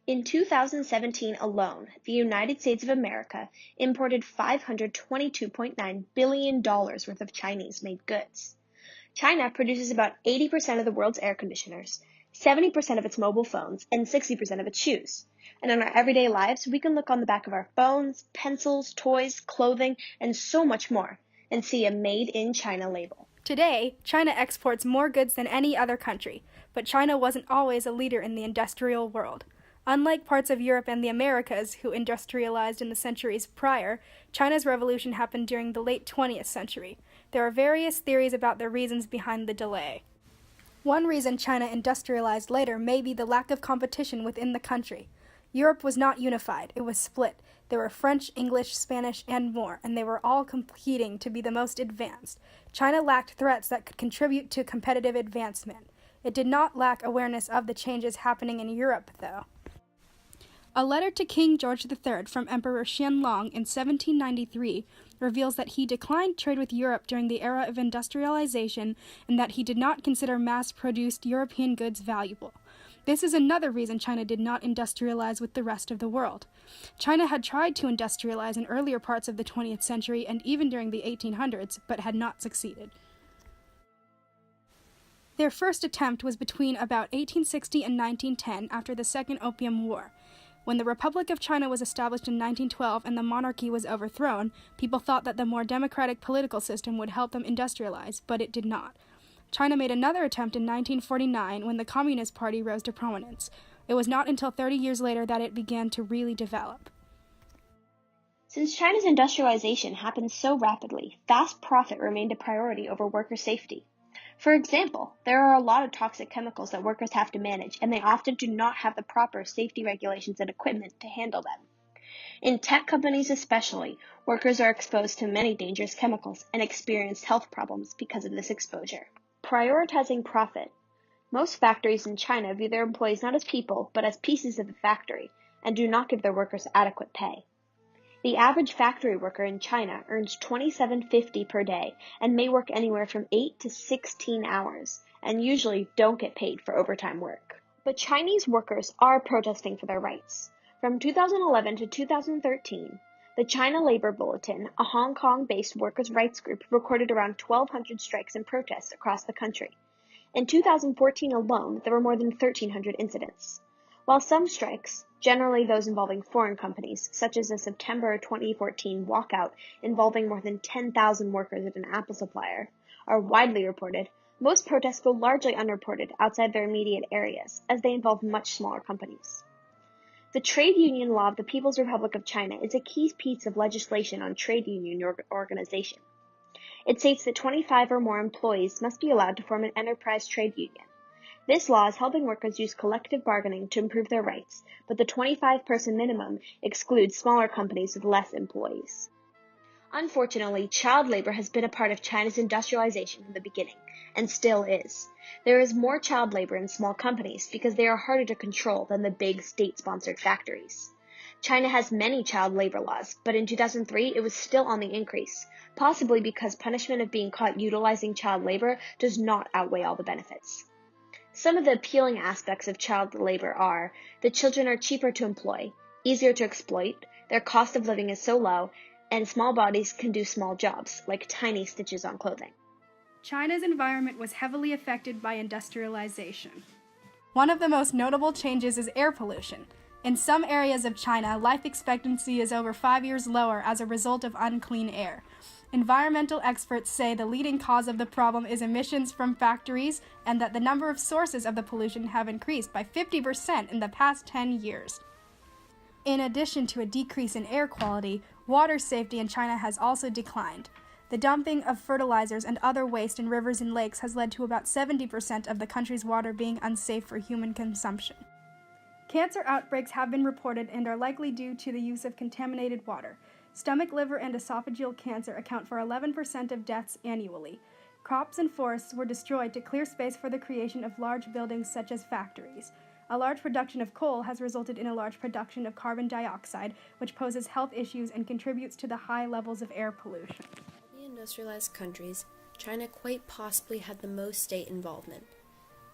In 2017 alone, the United States of America imported $522.9 billion worth of Chinese-made goods. China produces about 80% of the world's air conditioners, 70% of its mobile phones, and 60% of its shoes. And in our everyday lives, we can look on the back of our phones, pencils, toys, clothing, and so much more, and see a Made in China label. Today, China exports more goods than any other country, but China wasn't always a leader in the industrial world. Unlike parts of Europe and the Americas, who industrialized in the centuries prior, China's revolution happened during the late 20th century. There are various theories about the reasons behind the delay. One reason China industrialized later may be the lack of competition within the country. Europe was not unified, it was split. There were French, English, Spanish, and more, and they were all competing to be the most advanced. China lacked threats that could contribute to competitive advancement. It did not lack awareness of the changes happening in Europe, though. A letter to King George III from Emperor Qianlong in 1793 reveals that he declined trade with Europe during the era of industrialization and that he did not consider mass-produced European goods valuable. This is another reason China did not industrialize with the rest of the world. China had tried to industrialize in earlier parts of the 20th century and even during the 1800s, but had not succeeded. Their first attempt was between about 1860 and 1910 after the Second Opium War. When the Republic of China was established in 1912 and the monarchy was overthrown, people thought that the more democratic political system would help them industrialize, but it did not. China made another attempt in 1949 when the Communist Party rose to prominence. It was not until 30 years later that it began to really develop. Since China's industrialization happened so rapidly, fast profit remained a priority over worker safety. For example, there are a lot of toxic chemicals that workers have to manage, and they often do not have the proper safety regulations and equipment to handle them. In tech companies especially, workers are exposed to many dangerous chemicals and experience health problems because of this exposure. Prioritizing profit. Most factories in China view their employees not as people, but as pieces of the factory, and do not give their workers adequate pay. The average factory worker in China earns $27.50 per day and may work anywhere from 8 to 16 hours, and usually don't get paid for overtime work. But Chinese workers are protesting for their rights. From 2011 to 2013, the China Labor Bulletin, a Hong Kong-based workers' rights group, recorded around 1,200 strikes and protests across the country. In 2014 alone, there were more than 1,300 incidents. While some strikes, generally those involving foreign companies, such as the September 2014 walkout involving more than 10,000 workers at an Apple supplier, are widely reported, most protests go largely unreported outside their immediate areas, as they involve much smaller companies. The Trade Union Law of the People's Republic of China is a key piece of legislation on trade union organization. It states that 25 or more employees must be allowed to form an enterprise trade union. This law is helping workers use collective bargaining to improve their rights, but the 25-person minimum excludes smaller companies with less employees. Unfortunately, child labor has been a part of China's industrialization from the beginning, and still is. There is more child labor in small companies because they are harder to control than the big state-sponsored factories. China has many child labor laws, but in 2003 it was still on the increase, possibly because punishment of being caught utilizing child labor does not outweigh all the benefits. Some of the appealing aspects of child labor are that children are cheaper to employ, easier to exploit, their cost of living is so low, and small bodies can do small jobs, like tiny stitches on clothing. China's environment was heavily affected by industrialization. One of the most notable changes is air pollution. In some areas of China, life expectancy is over 5 years lower as a result of unclean air. Environmental experts say the leading cause of the problem is emissions from factories and that the number of sources of the pollution have increased by 50% in the past 10 years. In addition to a decrease in air quality, water safety in China has also declined. The dumping of fertilizers and other waste in rivers and lakes has led to about 70% of the country's water being unsafe for human consumption. Cancer outbreaks have been reported and are likely due to the use of contaminated water. Stomach, liver, and esophageal cancer account for 11% of deaths annually. Crops and forests were destroyed to clear space for the creation of large buildings such as factories. A large production of coal has resulted in a large production of carbon dioxide, which poses health issues and contributes to the high levels of air pollution. In the industrialized countries, China quite possibly had the most state involvement.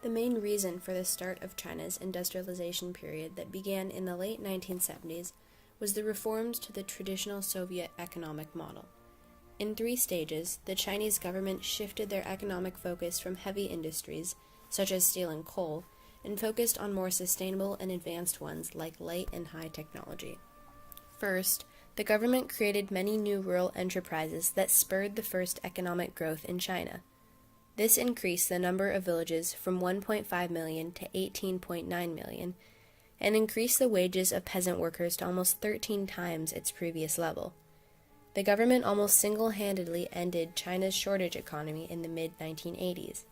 The main reason for the start of China's industrialization period that began in the late 1970s was the reforms to the traditional Soviet economic model. In 3 stages, the Chinese government shifted their economic focus from heavy industries, such as steel and coal, and focused on more sustainable and advanced ones like light and high technology. First, the government created many new rural enterprises that spurred the first economic growth in China. This increased the number of villages from 1.5 million to 18.9 million, and increased the wages of peasant workers to almost 13 times its previous level. The government almost single-handedly ended China's shortage economy in the mid-1980s.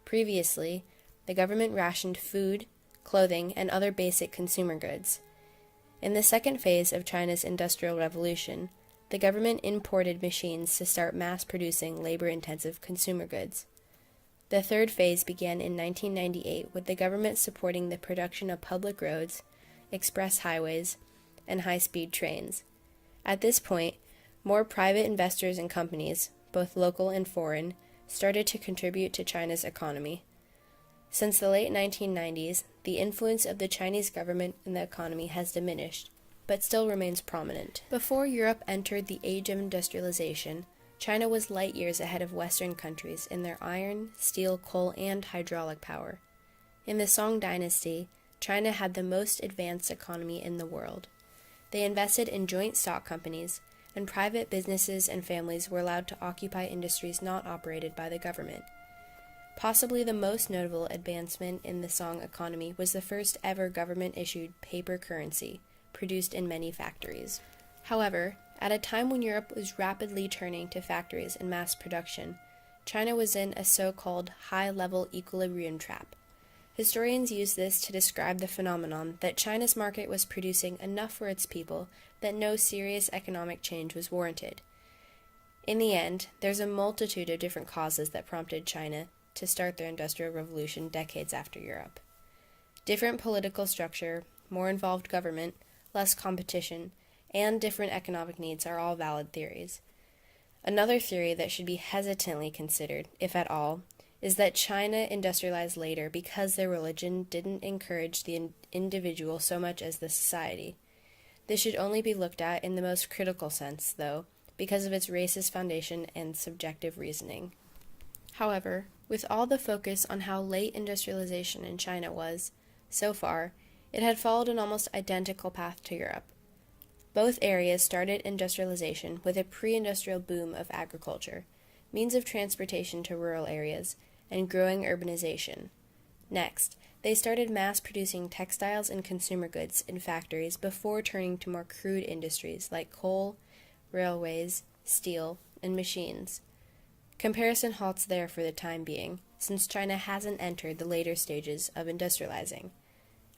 Previously, the government rationed food, clothing, and other basic consumer goods. In the second phase of China's Industrial Revolution, the government imported machines to start mass-producing labor-intensive consumer goods. The third phase began in 1998 with the government supporting the production of public roads, express highways, and high-speed trains. At this point, more private investors and companies, both local and foreign, started to contribute to China's economy. Since the late 1990s, the influence of the Chinese government in the economy has diminished, but still remains prominent. Before Europe entered the age of industrialization, China was light years ahead of Western countries in their iron, steel, coal, and hydraulic power. In the Song dynasty, China had the most advanced economy in the world. They invested in joint stock companies, and private businesses and families were allowed to occupy industries not operated by the government. Possibly the most notable advancement in the Song economy was the first ever government-issued paper currency, produced in many factories. However, at a time when Europe was rapidly turning to factories and mass production, China was in a so-called high-level equilibrium trap. Historians use this to describe the phenomenon that China's market was producing enough for its people that no serious economic change was warranted. In the end, there's a multitude of different causes that prompted China to start their industrial revolution decades after Europe. Different political structure, more involved government, less competition, and different economic needs are all valid theories. Another theory that should be hesitantly considered, if at all, is that China industrialized later because their religion didn't encourage the individual so much as the society. This should only be looked at in the most critical sense, though, because of its racist foundation and subjective reasoning. However, with all the focus on how late industrialization in China was, so far, it had followed an almost identical path to Europe. Both areas started industrialization with a pre-industrial boom of agriculture, means of transportation to rural areas, and growing urbanization. Next, they started mass-producing textiles and consumer goods in factories before turning to more crude industries like coal, railways, steel, and machines. Comparison halts there for the time being, since China hasn't entered the later stages of industrializing.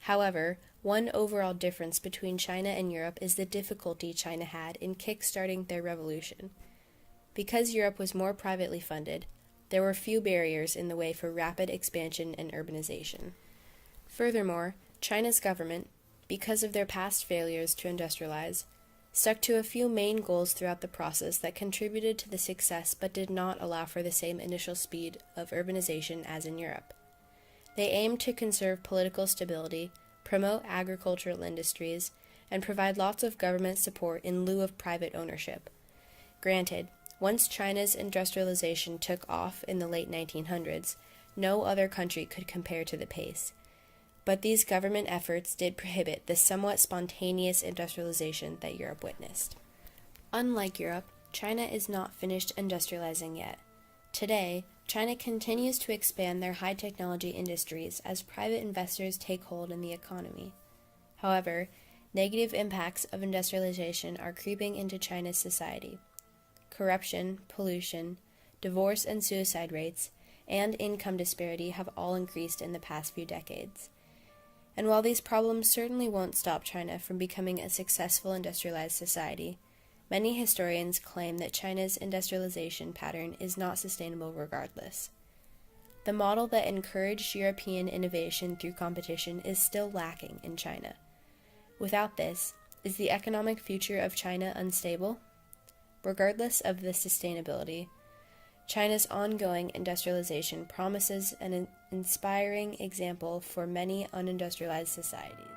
However, one overall difference between China and Europe is the difficulty China had in kick-starting their revolution. Because Europe was more privately funded, there were few barriers in the way for rapid expansion and urbanization. Furthermore, China's government, because of their past failures to industrialize, stuck to a few main goals throughout the process that contributed to the success but did not allow for the same initial speed of urbanization as in Europe. They aimed to conserve political stability, promote agricultural industries, and provide lots of government support in lieu of private ownership. Granted, once China's industrialization took off in the late 1900s, no other country could compare to the pace. But these government efforts did prohibit the somewhat spontaneous industrialization that Europe witnessed. Unlike Europe, China is not finished industrializing yet. Today, China continues to expand their high-technology industries as private investors take hold in the economy. However, negative impacts of industrialization are creeping into China's society. Corruption, pollution, divorce and suicide rates, and income disparity have all increased in the past few decades. And while these problems certainly won't stop China from becoming a successful industrialized society, many historians claim that China's industrialization pattern is not sustainable regardless. The model that encouraged European innovation through competition is still lacking in China. Without this, is the economic future of China unstable? Regardless of the sustainability, China's ongoing industrialization promises an inspiring example for many unindustrialized societies.